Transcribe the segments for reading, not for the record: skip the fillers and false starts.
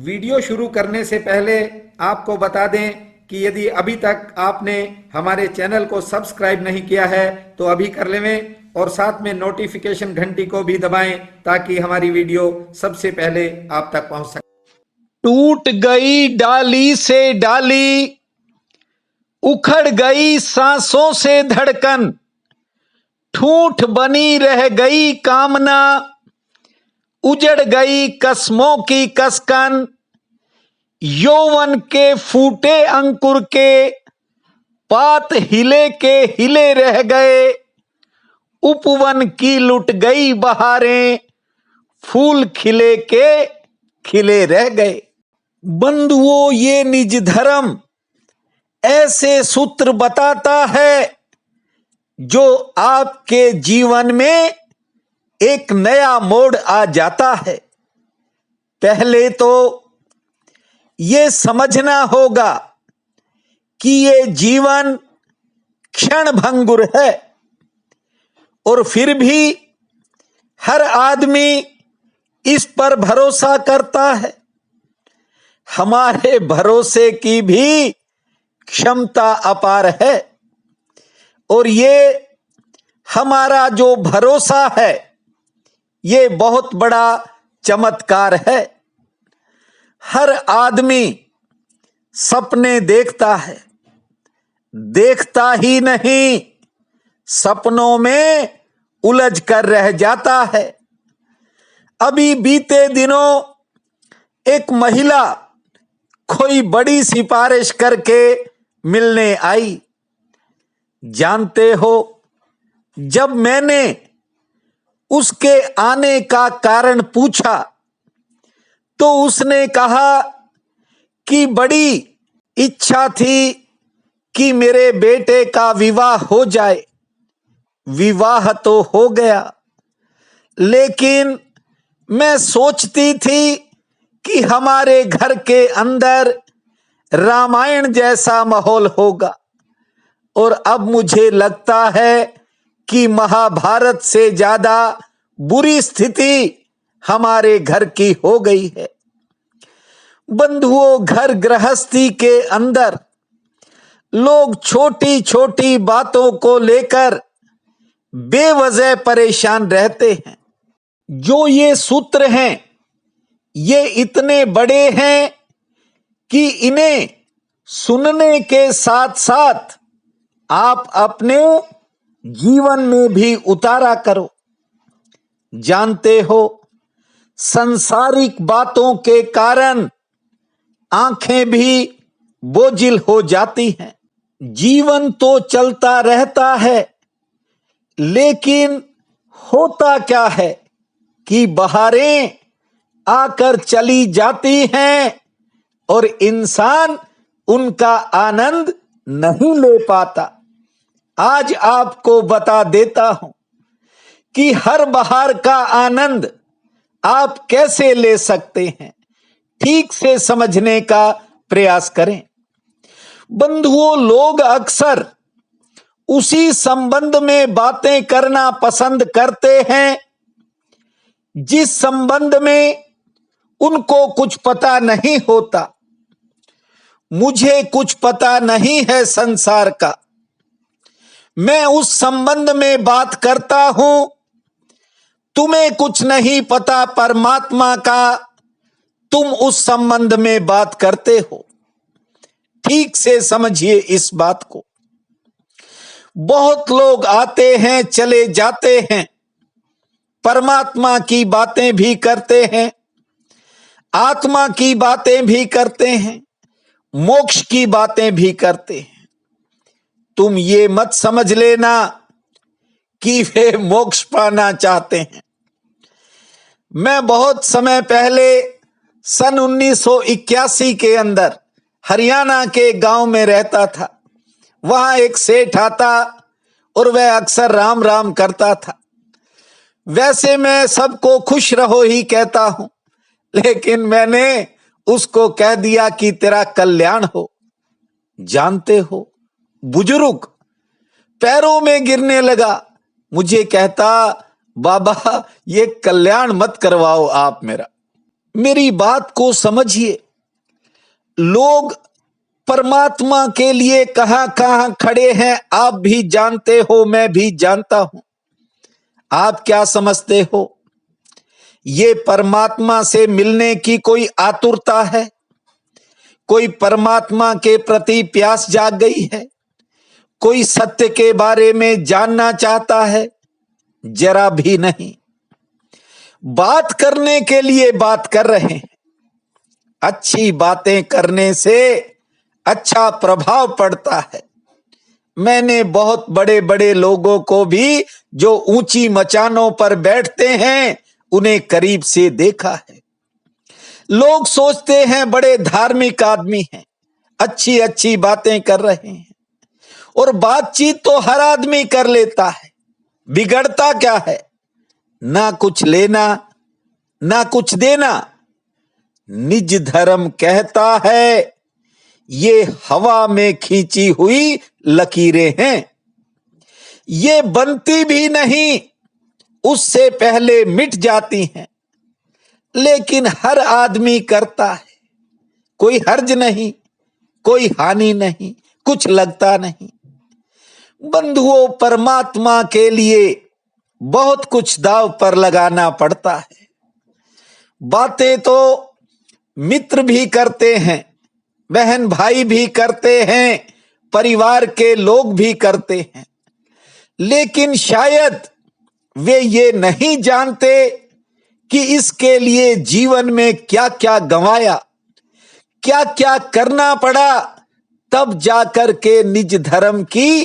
Video शुरू करने से पहले आपको बता दें कि यदि अभी तक आपने हमारे चैनल को सब्सक्राइब नहीं किया है तो अभी कर लें और साथ में नोटिफिकेशन घंटी को भी दबाएं ताकि हमारी वीडियो सबसे पहले आप तक पहुंच सके। टूट गई डाली से डाली, उखड़ गई सांसों से धड़कन, ठूठ बनी रह गई कामना, उजड़ गई कसमों की कसकन, यौवन के फूटे अंकुर के पात हिले के हिले रह गए, उपवन की लुट गई बहारें, फूल खिले के खिले रह गए। बंधुओं, ये निज धर्म ऐसे सूत्र बताता है जो आपके जीवन में एक नया मोड़ आ जाता है। पहले तो ये समझना होगा कि ये जीवन क्षण भंगुर है और फिर भी हर आदमी इस पर भरोसा करता है। हमारे भरोसे की भी क्षमता अपार है और ये हमारा जो भरोसा है ये बहुत बड़ा चमत्कार है। हर आदमी सपने देखता है, देखता ही नहीं सपनों में उलझ कर रह जाता है। अभी बीते दिनों एक महिला कोई बड़ी सिफारिश करके मिलने आई। जानते हो, जब मैंने उसके आने का कारण पूछा तो उसने कहा कि बड़ी इच्छा थी कि मेरे बेटे का विवाह हो जाए। विवाह तो हो गया, लेकिन मैं सोचती थी कि हमारे घर के अंदर रामायण जैसा माहौल होगा और अब मुझे लगता है कि महाभारत से ज्यादा बुरी स्थिति हमारे घर की हो गई है। बंधुओं, घर गृहस्थी के अंदर लोग छोटी छोटी बातों को लेकर बेवजह परेशान रहते हैं। जो ये सूत्र हैं ये इतने बड़े हैं कि इन्हें सुनने के साथ साथ आप अपने जीवन में भी उतारा करो। जानते हो, सांसारिक बातों के कारण आंखें भी बोझिल हो जाती हैं। जीवन तो चलता रहता है, लेकिन होता क्या है कि बहारें आकर चली जाती हैं और इंसान उनका आनंद नहीं ले पाता। आज आपको बता देता हूं कि हर बहार का आनंद आप कैसे ले सकते हैं। ठीक से समझने का प्रयास करें। बंधुओं, लोग अक्सर उसी संबंध में बातें करना पसंद करते हैं जिस संबंध में उनको कुछ पता नहीं होता। मुझे कुछ पता नहीं है संसार का, मैं उस संबंध में बात करता हूं। तुम्हें कुछ नहीं पता परमात्मा का, तुम उस संबंध में बात करते हो। ठीक से समझिए इस बात को। बहुत लोग आते हैं चले जाते हैं, परमात्मा की बातें भी करते हैं, आत्मा की बातें भी करते हैं, मोक्ष की बातें भी करते हैं। तुम ये मत समझ लेना कि वे मोक्ष पाना चाहते हैं। मैं बहुत समय पहले सन 1981 के अंदर हरियाणा के गांव में रहता था। वहां एक सेठ आता और वह अक्सर राम राम करता था। वैसे मैं सबको खुश रहो ही कहता हूं, लेकिन मैंने उसको कह दिया कि तेरा कल्याण हो। जानते हो, बुजुर्ग पैरों में गिरने लगा। मुझे कहता, बाबा ये कल्याण मत करवाओ आप मेरा। मेरी बात को समझिए। लोग परमात्मा के लिए कहां कहां खड़े हैं आप भी जानते हो, मैं भी जानता हूं। आप क्या समझते हो? ये परमात्मा से मिलने की कोई आतुरता है? कोई परमात्मा के प्रति प्यास जाग गई है? कोई सत्य के बारे में जानना चाहता है? जरा भी नहीं। बात करने के लिए बात कर रहे हैं। अच्छी बातें करने से अच्छा प्रभाव पड़ता है। मैंने बहुत बड़े बड़े लोगों को भी जो ऊंची मचानों पर बैठते हैं उन्हें करीब से देखा है। लोग सोचते हैं बड़े धार्मिक आदमी हैं, अच्छी अच्छी बातें कर रहे हैं, और बातचीत तो हर आदमी कर लेता है। बिगड़ता क्या है? ना कुछ लेना ना कुछ देना। निज धर्म कहता है ये हवा में खींची हुई लकीरें हैं, ये बनती भी नहीं, उससे पहले मिट जाती हैं, लेकिन हर आदमी करता है। कोई हर्ज नहीं, कोई हानि नहीं, कुछ लगता नहीं। बंधुओं, परमात्मा के लिए बहुत कुछ दांव पर लगाना पड़ता है। बातें तो मित्र भी करते हैं, बहन भाई भी करते हैं, परिवार के लोग भी करते हैं, लेकिन शायद वे ये नहीं जानते कि इसके लिए जीवन में क्या क्या गंवाया, क्या क्या करना पड़ा, तब जाकर के निज धर्म की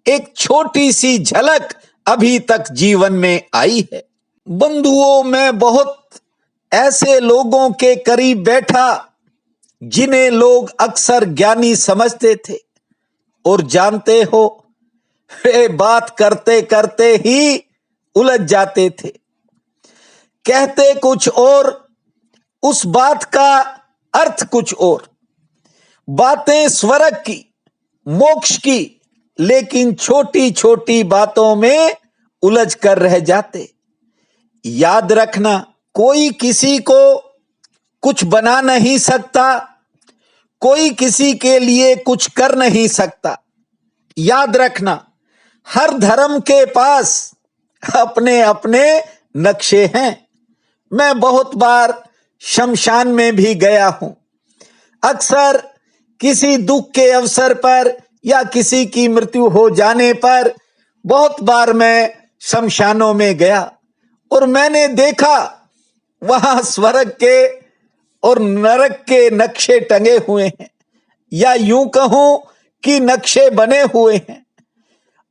एक छोटी सी झलक अभी तक जीवन में आई है। बंधुओं, मैं बहुत ऐसे लोगों के करीब बैठा जिन्हें लोग अक्सर ज्ञानी समझते थे, और जानते हो वे बात करते करते ही उलझ जाते थे। कहते कुछ और, उस बात का अर्थ कुछ और। बातें स्वर्ग की, मोक्ष की, लेकिन छोटी छोटी बातों में उलझ कर रह जाते। याद रखना, कोई किसी को कुछ बना नहीं सकता, कोई किसी के लिए कुछ कर नहीं सकता। याद रखना, हर धर्म के पास अपने अपने नक्शे हैं। मैं बहुत बार शमशान में भी गया हूं। अक्सर किसी दुख के अवसर पर या किसी की मृत्यु हो जाने पर बहुत बार मैं शमशानों में गया, और मैंने देखा वहां स्वर्ग के और नरक के नक्शे टंगे हुए हैं, या यूं कहूं कि नक्शे बने हुए हैं।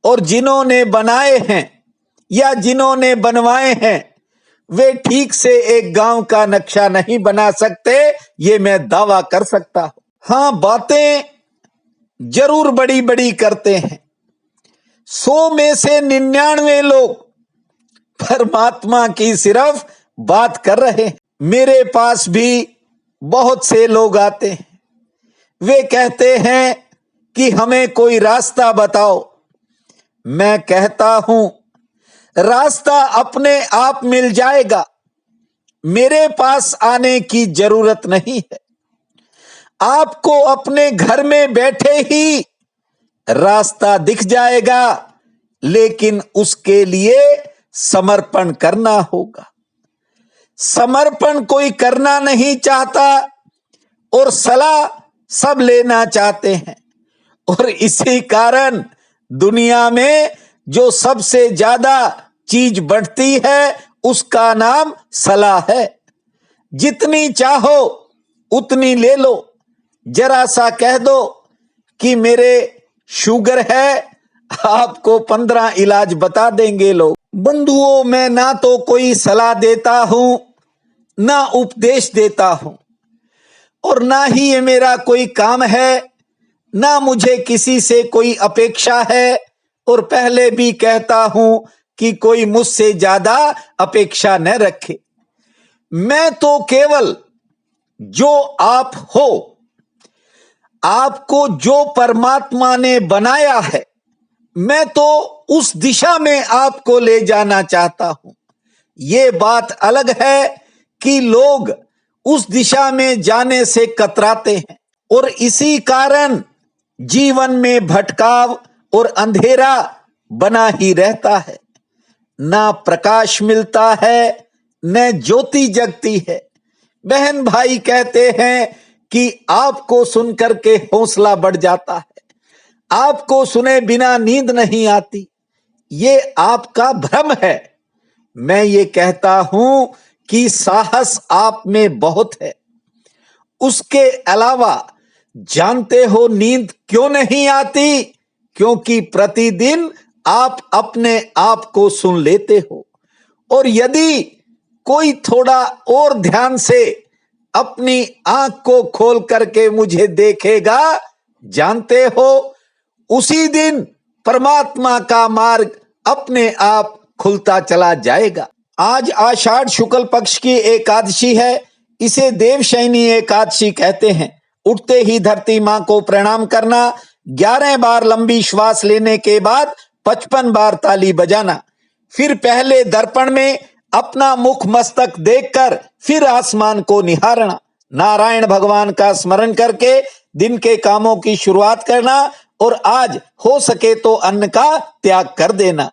और जिन्होंने बनाए हैं या जिन्होंने बनवाए हैं वे ठीक से एक गांव का नक्शा नहीं बना सकते, ये मैं दावा कर सकता हूं। हां, बातें जरूर बड़ी बड़ी करते हैं। 100 में से 99 लोग परमात्मा की सिर्फ बात कर रहे हैं। मेरे पास भी बहुत से लोग आते हैं, वे कहते हैं कि हमें कोई रास्ता बताओ। मैं कहता हूं रास्ता अपने आप मिल जाएगा, मेरे पास आने की जरूरत नहीं है। आपको अपने घर में बैठे ही रास्ता दिख जाएगा, लेकिन उसके लिए समर्पण करना होगा। समर्पण कोई करना नहीं चाहता और सलाह सब लेना चाहते हैं, और इसी कारण दुनिया में जो सबसे ज्यादा चीज बढ़ती है उसका नाम सलाह है। जितनी चाहो उतनी ले लो। जरा सा कह दो कि मेरे शुगर है, आपको 15 इलाज बता देंगे लोग। बंधुओं, मैं ना तो कोई सलाह देता हूं, ना उपदेश देता हूं, और ना ही ये मेरा कोई काम है, ना मुझे किसी से कोई अपेक्षा है। और पहले भी कहता हूं कि कोई मुझसे ज्यादा अपेक्षा न रखे। मैं तो केवल जो आप हो, आपको जो परमात्मा ने बनाया है, मैं तो उस दिशा में आपको ले जाना चाहता हूं। ये बात अलग है कि लोग उस दिशा में जाने से कतराते हैं और इसी कारण जीवन में भटकाव और अंधेरा बना ही रहता है। ना प्रकाश मिलता है, न ज्योति जगती है। बहन भाई कहते हैं कि आपको सुनकर के हौसला बढ़ जाता है, आपको सुने बिना नींद नहीं आती। ये आपका भ्रम है। मैं ये कहता हूं कि साहस आप में बहुत है। उसके अलावा जानते हो नींद क्यों नहीं आती? क्योंकि प्रतिदिन आप अपने आप को सुन लेते हो, और यदि कोई थोड़ा और ध्यान से अपनी आंख को खोल करके मुझे देखेगा, जानते हो उसी दिन परमात्मा का मार्ग अपने आप खुलता चला जाएगा। आज आषाढ़ शुक्ल पक्ष की एकादशी है। इसे देवशयनी एकादशी कहते हैं। उठते ही धरती मां को प्रणाम करना, 11 बार लंबी श्वास लेने के बाद 55 बार ताली बजाना, फिर पहले दर्पण में अपना मुख मस्तक देखकर फिर आसमान को निहारना, नारायण भगवान का स्मरण करके दिन के कामों की शुरुआत करना, और आज हो सके तो अन्न का त्याग कर देना।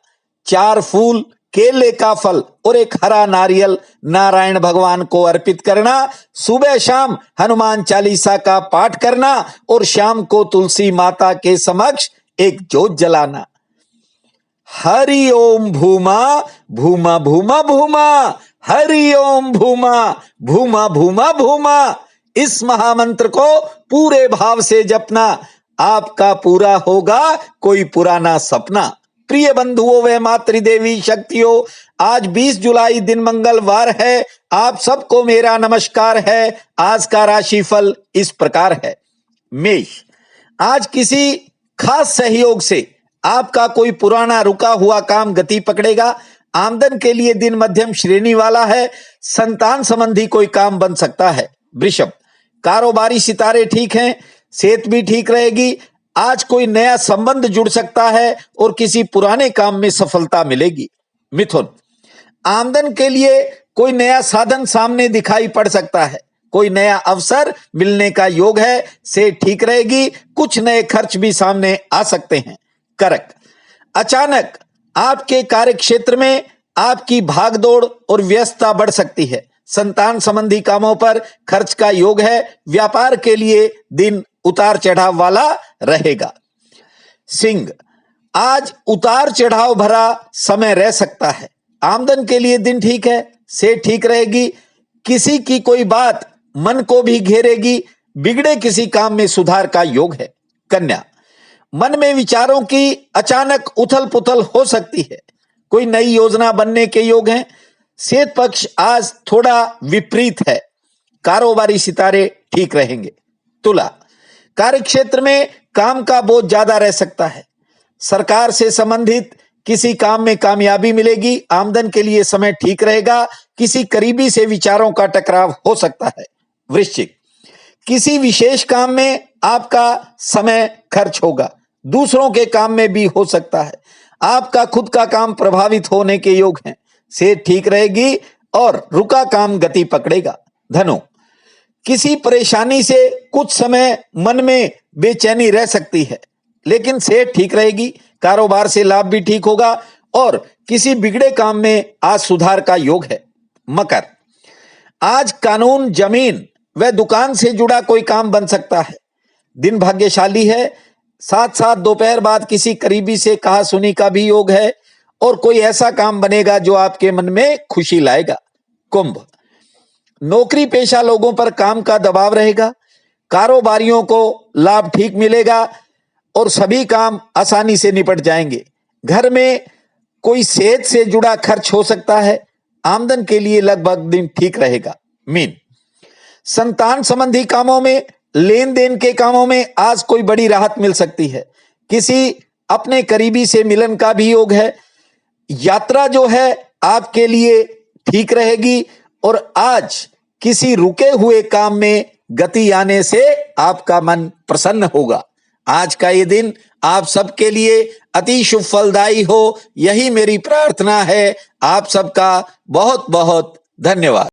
4 फूल, केले का फल और एक हरा नारियल नारायण भगवान को अर्पित करना। सुबह शाम हनुमान चालीसा का पाठ करना और शाम को तुलसी माता के समक्ष एक जोत जलाना। हरि ओम भूमा भूमा भूमा भूमा, हरि ओम भूमा भूमा भूमा भूमा। इस महामंत्र को पूरे भाव से जपना, आपका पूरा होगा कोई पुराना सपना। प्रिय बंधुओं व मातृदेवी शक्तियों, आज 20 जुलाई दिन मंगलवार है। आप सबको मेरा नमस्कार है। आज का राशिफल इस प्रकार है। मेष, आज किसी खास सहयोग से आपका कोई पुराना रुका हुआ काम गति पकड़ेगा। आमदन के लिए दिन मध्यम श्रेणी वाला है। संतान संबंधी कोई काम बन सकता है। वृषभ, कारोबारी सितारे ठीक हैं, सेहत भी ठीक रहेगी। आज कोई नया संबंध जुड़ सकता है और किसी पुराने काम में सफलता मिलेगी। मिथुन, आमदन के लिए कोई नया साधन सामने दिखाई पड़ सकता है। कोई नया अवसर मिलने का योग है। सेहत ठीक रहेगी। कुछ नए खर्च भी सामने आ सकते हैं। कर्क, अचानक आपके कार्य क्षेत्र में आपकी भागदौड़ और व्यस्तता बढ़ सकती है। संतान संबंधी कामों पर खर्च का योग है। व्यापार के लिए दिन उतार चढ़ाव वाला रहेगा। सिंह, आज उतार चढ़ाव भरा समय रह सकता है। आमदन के लिए दिन ठीक है। सेहत ठीक रहेगी। किसी की कोई बात मन को भी घेरेगी। बिगड़े किसी काम में सुधार का योग है। कन्या, मन में विचारों की अचानक उथल पुथल हो सकती है। कोई नई योजना बनने के योग हैं। सेहत पक्ष आज थोड़ा विपरीत है। कारोबारी सितारे ठीक रहेंगे। तुला, कार्य क्षेत्र में काम का बोझ ज्यादा रह सकता है। सरकार से संबंधित किसी काम में कामयाबी मिलेगी। आमदन के लिए समय ठीक रहेगा। किसी करीबी से विचारों का टकराव हो सकता है। वृश्चिक, किसी विशेष काम में आपका समय खर्च होगा। दूसरों के काम में भी हो सकता है। आपका खुद का काम प्रभावित होने के योग हैं। सेहत ठीक रहेगी और रुका काम गति पकड़ेगा। धनु, किसी परेशानी से कुछ समय मन में बेचैनी रह सकती है, लेकिन सेहत ठीक रहेगी। कारोबार से लाभ भी ठीक होगा और किसी बिगड़े काम में आज सुधार का योग है। मकर, आज कानून, जमीन व दुकान से जुड़ा कोई काम बन सकता है। दिन भाग्यशाली है। साथ साथ दोपहर बाद किसी करीबी से कहा सुनी का भी योग है और कोई ऐसा काम बनेगा जो आपके मन में खुशी लाएगा। कुंभ, नौकरी पेशा लोगों पर काम का दबाव रहेगा। कारोबारियों को लाभ ठीक मिलेगा और सभी काम आसानी से निपट जाएंगे। घर में कोई सेहत से जुड़ा खर्च हो सकता है। आमदन के लिए लगभग दिन ठीक रहेगा। मीन, संतान संबंधी कामों में, लेन देन के कामों में आज कोई बड़ी राहत मिल सकती है। किसी अपने करीबी से मिलन का भी योग है। यात्रा जो है आपके लिए ठीक रहेगी और आज किसी रुके हुए काम में गति आने से आपका मन प्रसन्न होगा। आज का ये दिन आप सबके लिए अति शुभ फलदायी हो, यही मेरी प्रार्थना है। आप सबका बहुत बहुत धन्यवाद।